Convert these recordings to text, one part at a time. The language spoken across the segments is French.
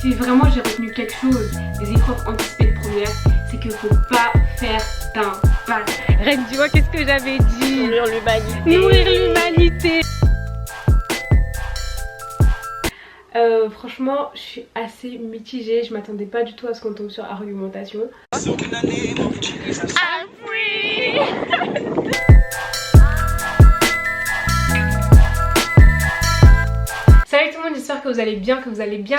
Si vraiment j'ai retenu quelque chose des épreuves anticipées de première, c'est qu'il faut pas faire d'impasse. Reine, tu vois qu'est-ce que j'avais dit? Nourrir l'humanité. Nourrir l'humanité. Franchement, je suis assez mitigée. Je m'attendais pas du tout à ce qu'on tombe sur argumentation. I'm free. Salut tout le monde, j'espère que vous allez bien,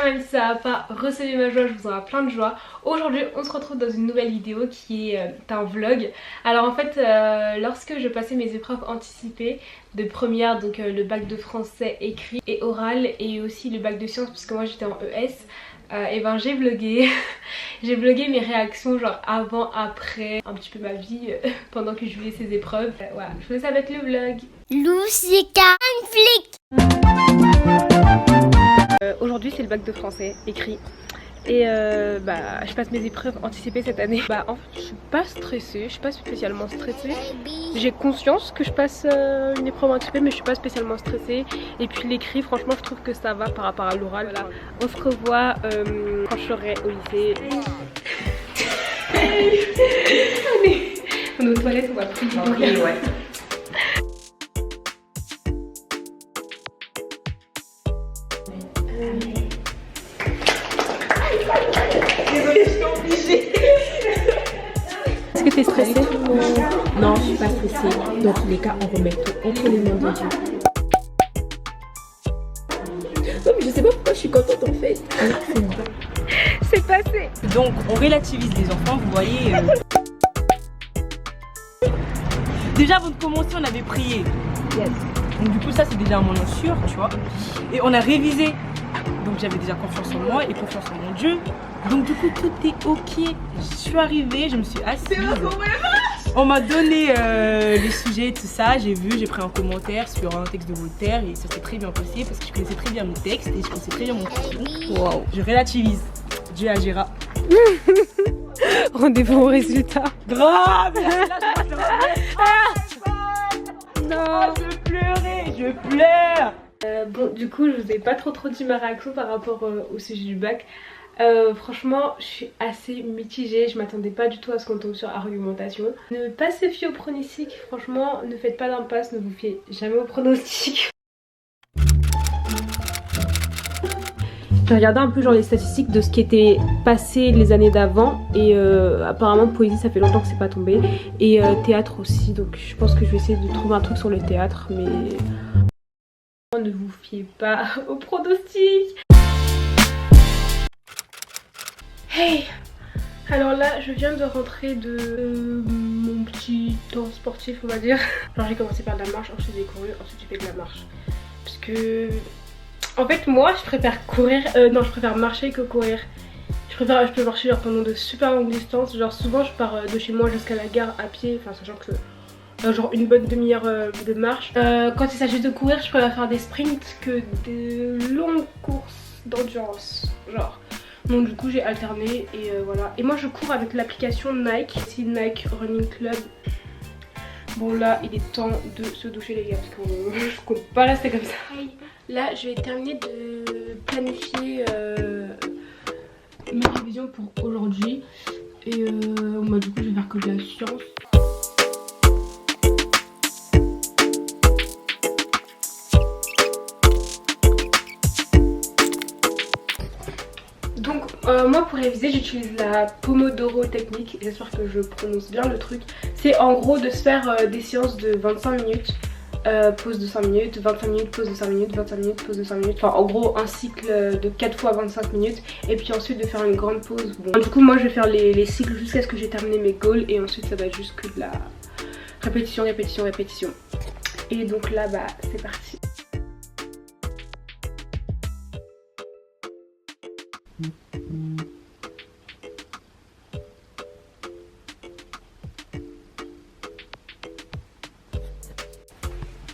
même si ça va pas, recevez ma joie, je vous aurai plein de joie. Aujourd'hui on se retrouve dans une nouvelle vidéo qui est un vlog. Alors en fait lorsque je passais mes épreuves anticipées de première, donc le bac de français écrit et oral et aussi le bac de sciences parce que moi j'étais en ES, et ben j'ai vlogué. J'ai vlogué mes réactions genre avant, après, un petit peu ma vie pendant que je faisais ces épreuves. Voilà, je vous laisse avec le vlog. Lousica Flick. Aujourd'hui c'est le bac de français écrit et je passe mes épreuves anticipées cette année. En fait je suis pas stressée, je suis pas spécialement stressée. J'ai conscience que je passe une épreuve anticipée mais je suis pas spécialement stressée. Et puis l'écrit franchement je trouve que ça va par rapport à l'oral. Voilà. On se revoit quand je serai au lycée. Allez, on est aux toilettes, on va plus du bruit. Ouais. Est-ce que t'es stressée? Non, je suis pas stressée. Dans tous les cas, on remet tout entre les mains de Dieu. Non, mais je sais pas pourquoi je suis contente en fait. C'est passé. Donc on relativise les enfants, vous voyez. Déjà avant de commencer on avait prié. Yes. Donc du coup ça c'est déjà un moment sûr, tu vois. Et on a révisé. Donc j'avais déjà confiance en moi et confiance en mon Dieu. Donc du coup tout est ok. Je suis arrivée, je me suis assise. On m'a donné les sujets, tout ça, j'ai vu, j'ai pris un commentaire sur un texte de Voltaire et ça s'est très bien passé parce que je connaissais très bien mon texte et je connaissais très bien mon cours. Wow. Je relativise. Dieu agira. Rendez-vous au résultat. Grave. Non. Je pleure. Bon du coup je vous ai pas trop dit ma réaction par rapport au sujet du bac. Franchement je suis assez mitigée, je m'attendais pas du tout à ce qu'on tombe sur argumentation. Ne pas se fier aux pronostics, franchement ne faites pas d'impasse, ne vous fiez jamais aux pronostics. J'ai regardé un peu genre les statistiques de ce qui était passé les années d'avant et apparemment poésie ça fait longtemps que c'est pas tombé et théâtre aussi, donc je pense que je vais essayer de trouver un truc sur le théâtre mais ne vous fiez pas aux pronostics. Hey! Alors là je viens de rentrer de mon petit temps sportif on va dire. Genre j'ai commencé par de la marche, ensuite j'ai couru, ensuite j'ai fait de la marche. Parce que en fait moi je préfère courir, non je préfère marcher que courir. Je peux marcher genre pendant de super longues distances. Genre souvent je pars de chez moi jusqu'à la gare à pied, enfin sachant que genre une bonne demi-heure de marche. Quand il s'agit de courir je préfère faire des sprints que des longues courses d'endurance genre. Donc du coup j'ai alterné et voilà. Et moi je cours avec l'application Nike, c'est Nike Running Club. Bon là il est temps de se doucher les gars parce que je compte pas rester comme ça. Là je vais terminer de planifier mes révisions pour aujourd'hui. Et du coup je vais faire que de la science. Donc moi pour réviser j'utilise la Pomodoro technique, j'espère que je prononce bien le truc. C'est en gros de se faire des séances de 25 minutes, pause de 5 minutes, 25 minutes, pause de 5 minutes, 25 minutes, pause de 5 minutes. Enfin en gros un cycle de 4 fois 25 minutes et puis ensuite de faire une grande pause. Bon, du coup moi je vais faire les cycles jusqu'à ce que j'ai terminé mes goals et ensuite ça va être juste que de la répétition, répétition, répétition. Et donc là c'est parti.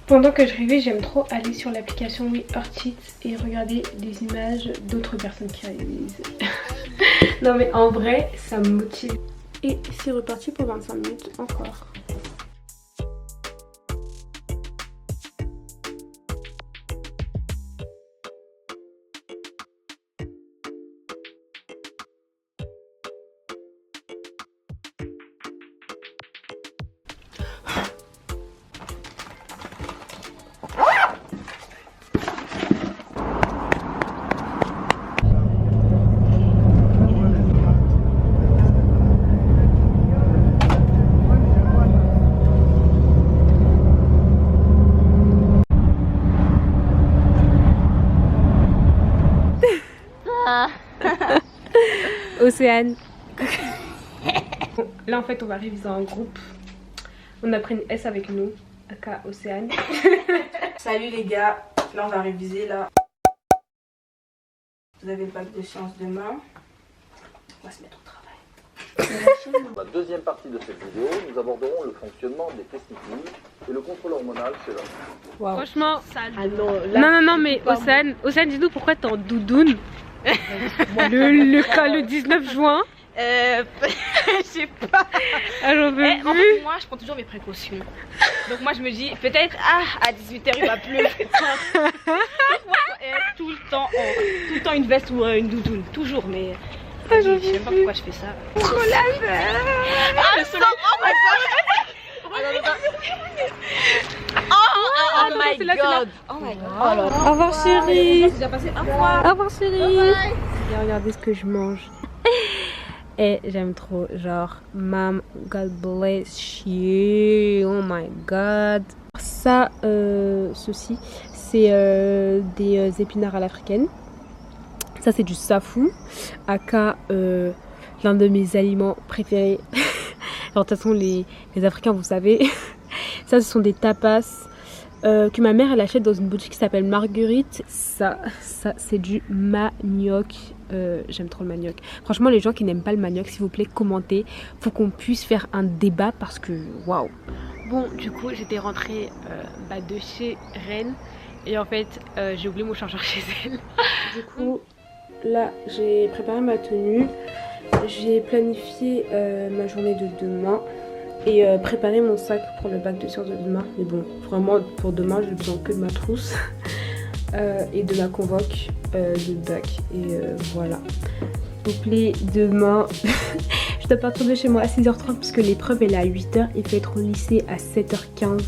Pendant que je révise, j'aime trop aller sur l'application WeArtIt et regarder des images d'autres personnes qui révisent. Non mais en vrai, ça me motive. Et c'est reparti pour 25 minutes encore. Océane. Bon, là en fait on va réviser en groupe. On a pris une S avec nous, aka Océane. Salut les gars, là on va réviser là. Vous avez le bac de sciences demain. On va se mettre au travail. Dans la deuxième partie de cette vidéo, nous aborderons le fonctionnement des testicules et le contrôle hormonal chez l'homme. Wow. Franchement, Ah non, mais Océane, dis-nous pourquoi t'es en doudoune le 19 juin. Je sais pas. Alors, En fait, moi je prends toujours mes précautions. Donc moi je me dis peut-être à 18h il va pleuvoir. Tout le temps une veste ou une doudoune, toujours mais je sais même pas pourquoi je fais ça. Trop la Le soleil. Oh my god. Oh my god. Au revoir chérie. Déjà passé un mois. Au revoir chérie. Regardez ce que je mange. Et j'aime trop, genre, Mam, God bless you, oh my god. Ça, ceci, c'est des épinards à l'africaine. Ça, c'est du safou, aka l'un de mes aliments préférés. Alors, de toute façon, les Africains, vous savez, ça, ce sont des tapas que ma mère, elle achète dans une boutique qui s'appelle Marguerite. Ça c'est du manioc. J'aime trop le manioc. Franchement, les gens qui n'aiment pas le manioc, s'il vous plaît, commentez. Faut qu'on puisse faire un débat parce que waouh. Bon, du coup, j'étais rentrée de chez Rennes et en fait, j'ai oublié mon chargeur chez elle. Du coup, là, j'ai préparé ma tenue. J'ai planifié ma journée de demain et préparé mon sac pour le bac de sciences de demain. Mais bon, vraiment, pour demain, j'ai besoin que de ma trousse. Et de ma convoque de bac et voilà. Donc les demain je dois partir de chez moi à 6h30 parce que l'épreuve elle est à 8h. Il faut être au lycée à 7h15.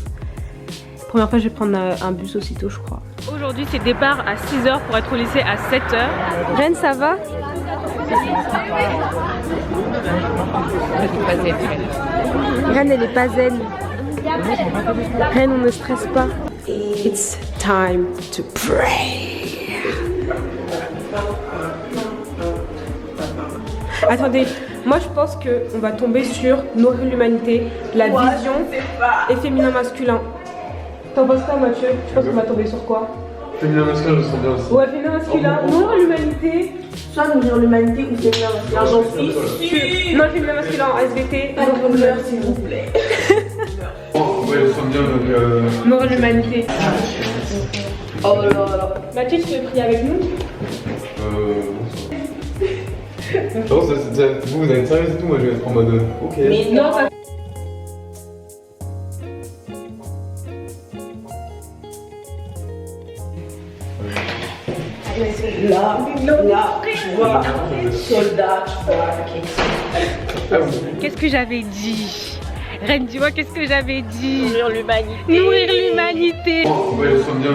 Première fois je vais prendre un bus aussitôt je crois. Aujourd'hui c'est départ à 6h pour être au lycée à 7h. Rennes ça va? Rennes elle est pas zen. Rennes on ne stresse pas. It's time to pray. Attendez, moi je pense qu'on va tomber sur Nourrir l'humanité, la vision et féminin masculin. T'en penses quoi Mathieu? Je pense qu'on va tomber sur quoi? Féminin masculin, je sens bien aussi. Ouais, féminin masculin, nourrir l'humanité. Soit nourrir l'humanité ou féminin masculin. J'en suis sûre. Non, féminin masculin en SVT. Pas de couleur s'il vous plaît. Ouais, je sens bien. Nourrir l'humanité. Oh là là. Mathieu, tu veux prier avec nous? Non, vous allez être sérieux et tout, moi je vais être en mode ok. Mais non, ça... Là, tu vois, soldat, tu vois. Qu'est-ce que j'avais dit? Reine, tu vois, qu'est-ce que j'avais dit? Nourrir l'humanité. Nourrir l'humanité. Ouais, je sens bien.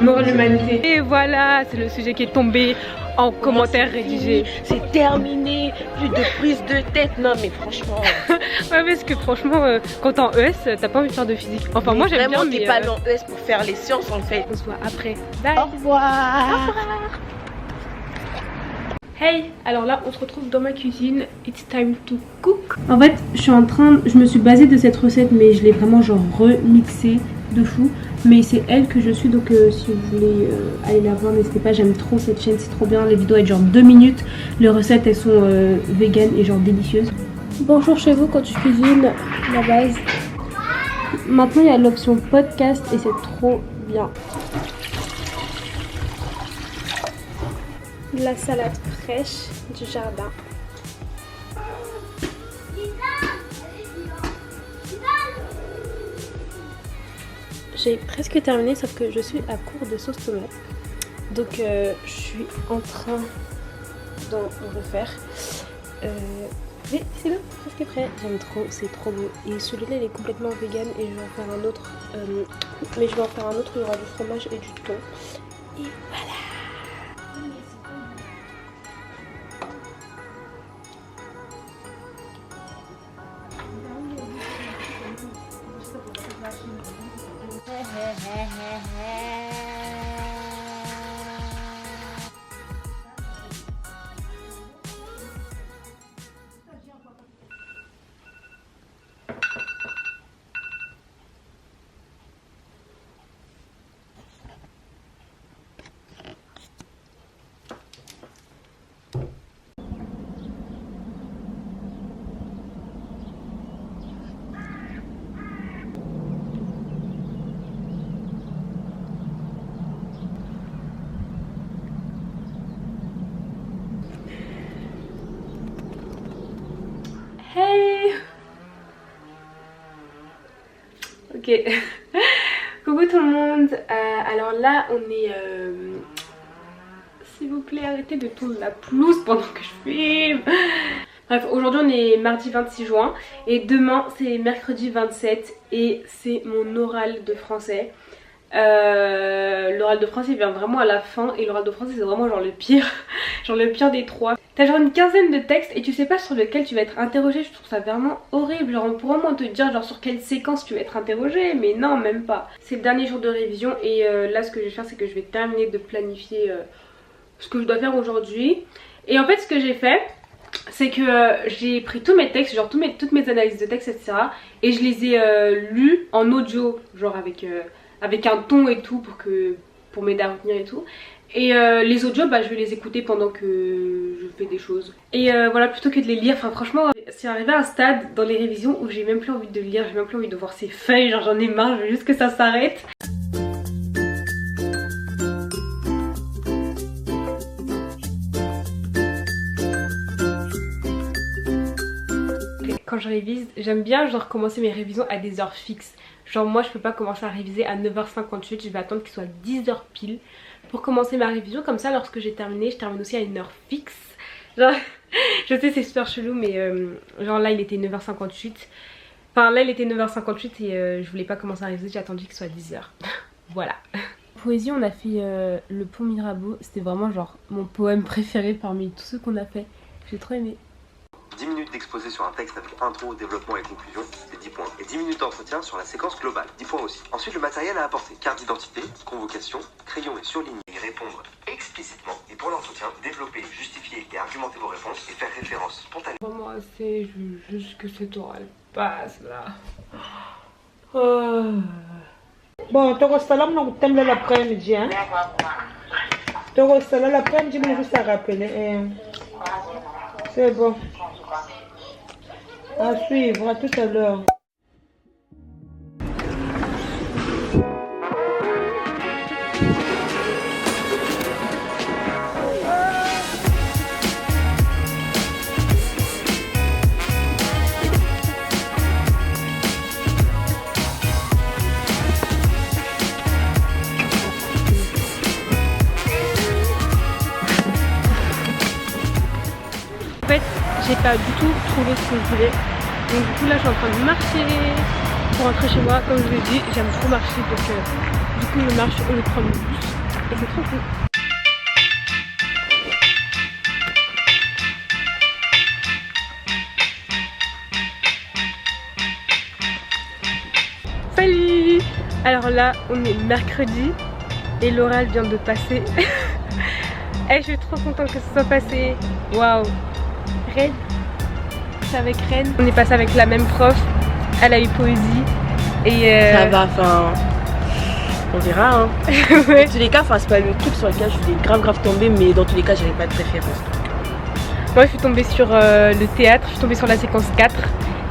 Nourrir l'humanité. Et voilà, c'est le sujet qui est tombé en commentaire rédigé. C'est terminé, plus de prise de tête. Non mais franchement. Ouais, parce que franchement, quand t'es en ES, t'as pas envie de faire de physique. Enfin, moi j'aime bien, mais t'es pas allé en ES pour faire les sciences en fait. on se voit après. Bye. Au revoir. Hey, alors là on se retrouve dans ma cuisine. It's time to cook. En fait, je me suis basée de cette recette, mais je l'ai vraiment genre remixée de fou. Mais c'est elle que je suis, donc si vous voulez aller la voir, n'hésitez pas. J'aime trop cette chaîne, c'est trop bien. Les vidéos elles genre 2 minutes. Les recettes elles sont vegan et genre délicieuses. Bonjour chez vous quand tu cuisines, la base. Maintenant il y a l'option podcast et c'est trop bien. La salade fraîche du jardin. J'ai presque terminé, sauf que je suis à court de sauce tomate. Donc je suis en train d'en refaire. Mais c'est bon, presque prêt. J'aime trop, c'est trop beau. Et celui-là il est complètement vegan et je vais en faire un autre. Mais je vais en faire un autre, il y aura du fromage et du thon. Et voilà. Hey. Ok. Coucou tout le monde. Alors là on est... S'il vous plaît arrêtez de tourner la pelouse pendant que je filme. Bref, aujourd'hui on est mardi 26 juin et demain c'est mercredi 27 et c'est mon oral de français. L'oral de français vient vraiment à la fin et l'oral de français c'est vraiment genre le pire, genre le pire des trois. T'as genre une quinzaine de textes et tu sais pas sur lequel tu vas être interrogé, je trouve ça vraiment horrible. Genre on pourrait au moins te dire genre sur quelle séquence tu vas être interrogé, mais non même pas. C'est le dernier jour de révision et là ce que je vais faire c'est que je vais terminer de planifier ce que je dois faire aujourd'hui. Et en fait ce que j'ai fait c'est que j'ai pris tous mes textes, genre toutes mes analyses de textes etc. Et je les ai lus en audio, genre avec un ton et tout pour m'aider à retenir et tout. Et les audios bah je vais les écouter pendant que je fais des choses. Et voilà, plutôt que de les lire, enfin franchement c'est arrivé à un stade dans les révisions où j'ai même plus envie de lire, j'ai même plus envie de voir ces feuilles, genre j'en ai marre, je veux juste que ça s'arrête. Quand je révise, j'aime bien genre commencer mes révisions à des heures fixes. Genre moi je peux pas commencer à réviser à 9h58, je vais attendre qu'il soit 10h pile pour commencer ma révision. Comme ça lorsque j'ai terminé, je termine aussi à une heure fixe. Genre, je sais c'est super chelou mais genre là il était 9h58. Enfin là il était 9h58 et je voulais pas commencer à réviser, j'ai attendu qu'il soit 10h. Voilà. Poésie on a fait le pont Mirabeau, c'était vraiment genre mon poème préféré parmi tous ceux qu'on a fait. J'ai trop aimé. 10 minutes d'exposé sur un texte avec intro, développement et conclusion, c'est 10 points. Et 10 minutes d'entretien sur la séquence globale, 10 points aussi. Ensuite, le matériel à apporter, carte d'identité, convocation, crayon et surligner, et répondre explicitement. Et pour l'entretien, développer, justifier et argumenter vos réponses et faire référence spontanément. Vraiment assez, je veux juste que cet oral passe là. Bon, tu restes là, on t'aime l'après-midi, hein? Tu restes là l'après-midi, mais juste à rappeler. C'est bon. À suivre, à tout à l'heure. En fait, j'ai pas du tout trouvé ce que je voulais. Donc du coup là je suis en train de marcher pour rentrer chez moi. Comme je vous l'ai dit, j'aime trop marcher donc du coup je marche au lieu de prendre le bus. Et c'est trop cool. Salut! Alors là on est mercredi et l'oral vient de passer. Et je suis trop contente que ce soit passé. Waouh! Ren, c'est avec Ren. On est passé avec la même prof, elle a eu poésie et Ça va, enfin... On verra hein. Ouais. Dans tous les cas, c'est pas le truc sur lequel je suis grave tombée, mais dans tous les cas j'avais pas de préférence. Moi je suis tombée sur le théâtre, je suis tombée sur la séquence 4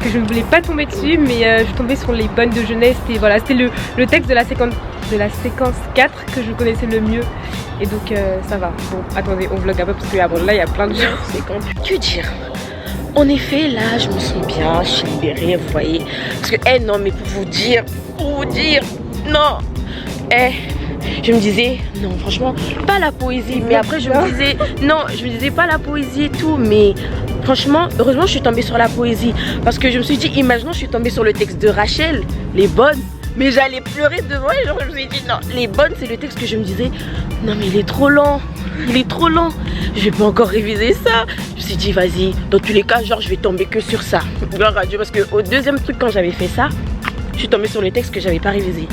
que je ne voulais pas tomber dessus mais je suis tombée sur les bonnes de jeunesse et voilà c'était le texte de la séquence 4 que je connaissais le mieux et donc ça va. Bon attendez on vlog un peu parce que bon, là il y a plein de gens. Que dire? En effet, là, je me sens bien, je suis libérée, vous voyez. Parce que, non, mais pour vous dire, non. Je me disais, non, franchement, pas la poésie. Mais après, je me disais, non, je me disais pas la poésie et tout. Mais franchement, heureusement, je suis tombée sur la poésie. Parce que je me suis dit, imaginons, je suis tombée sur le texte de Rachel, les bonnes. Mais j'allais pleurer devant et genre, je me suis dit, non, les bonnes, c'est le texte que je me disais, non, mais il est trop lent. Il est trop lent, je vais pas encore réviser ça. Je me suis dit vas-y, dans tous les cas genre je vais tomber que sur ça. Gloire à Dieu parce que au deuxième truc quand j'avais fait ça, je suis tombée sur le texte que j'avais pas révisé.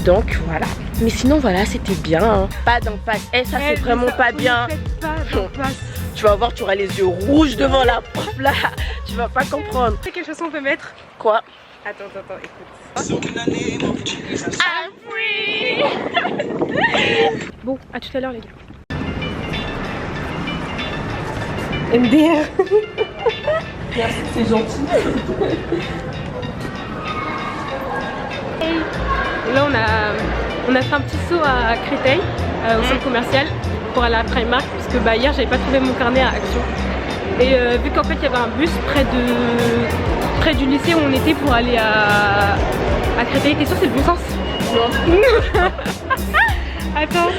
Donc voilà. Mais sinon voilà c'était bien hein. Pas d'impasse, ça c'est vraiment pas bien. Tu vas voir, tu auras les yeux rouges devant la prof là. Tu vas pas comprendre. Quelle chanson on peut mettre? Quoi? Attends, écoute. I'm free. Bon, à tout à l'heure les gars. MDR. Merci, c'est gentil. Là on a fait un petit saut à Créteil, au centre commercial pour aller à Primark parce que hier j'avais pas trouvé mon carnet à Action. Et vu qu'en fait il y avait un bus près du lycée où on était pour aller à Créteil. T'es sûre c'est le bon sens? Non. Attends.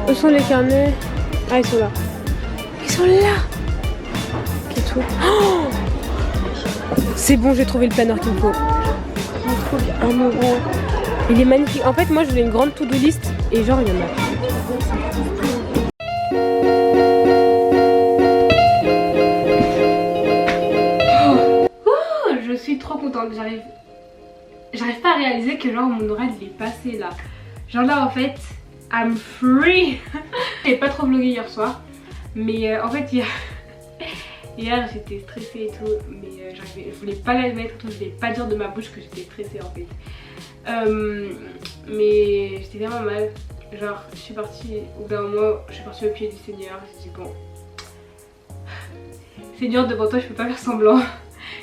Où sont les carnets? Ah, ils sont là. Ils sont là. Ok, tout. Oh, c'est bon, j'ai trouvé le planeur qu'il me faut. Oh mon gros. Il est magnifique. En fait, moi, je voulais une grande to-do list et genre, il y en a. Oh, je suis trop contente. J'arrive pas à réaliser que genre mon oral il est passé là. Genre là, en fait. I'm free. J'ai pas trop vlogué hier soir, mais en fait hier j'étais stressée et tout, mais je voulais pas la mettre, je voulais pas dire de ma bouche que j'étais stressée en fait. Mais j'étais vraiment mal, genre je suis partie au bout d'un moment, je suis partie au pied du Seigneur, je me suis dit bon Seigneur devant toi je peux pas faire semblant.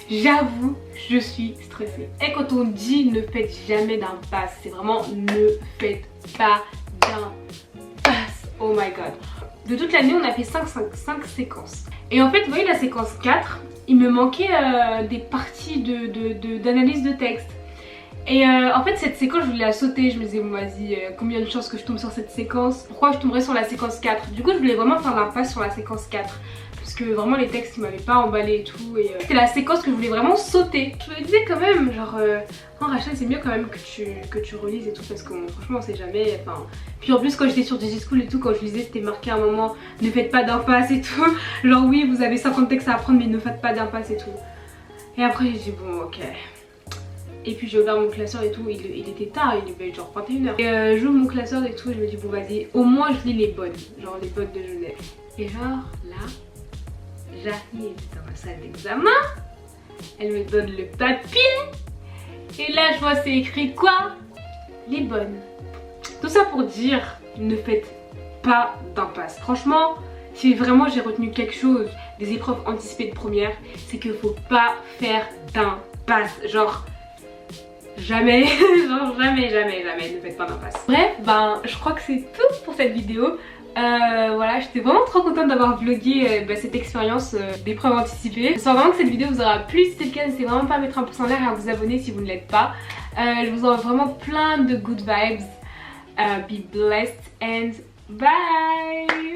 J'avoue, je suis stressée. Et quand on dit ne faites jamais d'impasse, c'est vraiment ne faites pas d'impasse. Oh my god. De toute l'année, on a fait 5 séquences. Et en fait, vous voyez la séquence 4, il me manquait des parties d'analyse de texte. Et en fait, cette séquence, je voulais la sauter. Je me disais, bon, vas-y, combien de chances que je tombe sur cette séquence? Pourquoi je tomberais sur la séquence 4? Du coup, je voulais vraiment faire l'impasse sur la séquence 4. Parce que vraiment les textes ils m'avaient pas emballé et tout, et c'était la séquence que je voulais vraiment sauter. Je me disais quand même genre Rachel c'est mieux quand même que tu relises et tout, parce que franchement on sait jamais, enfin. Puis en plus quand j'étais sur Digi School et tout, quand je lisais c'était marqué à un moment ne faites pas d'impasse et tout. Genre oui vous avez 50 textes à apprendre mais ne faites pas d'impasse et tout. Et après j'ai dit bon ok. Et puis j'ai ouvert mon classeur et tout, il était tard, il était genre 21h. Et j'ouvre mon classeur et tout et je me dis bon vas-y, au moins je lis les bonnes, genre les bonnes de Genève. Et genre là j'arrive dans ma salle d'examen, elle me donne le papier et là je vois c'est écrit quoi? Les bonnes. Tout ça pour dire ne faites pas d'impasse. Franchement si vraiment j'ai retenu quelque chose des épreuves anticipées de première, c'est qu'il faut pas faire d'impasse. Genre jamais, genre jamais ne faites pas d'impasse. Bref ben je crois que c'est tout pour cette vidéo. Voilà, j'étais vraiment trop contente d'avoir vlogué cette expérience d'épreuve anticipée. J'espère vraiment que cette vidéo vous aura plu. Si c'est le cas, n'hésitez vraiment pas à mettre un pouce en l'air et à vous abonner si vous ne l'êtes pas. Je vous envoie vraiment plein de good vibes. Be blessed and bye.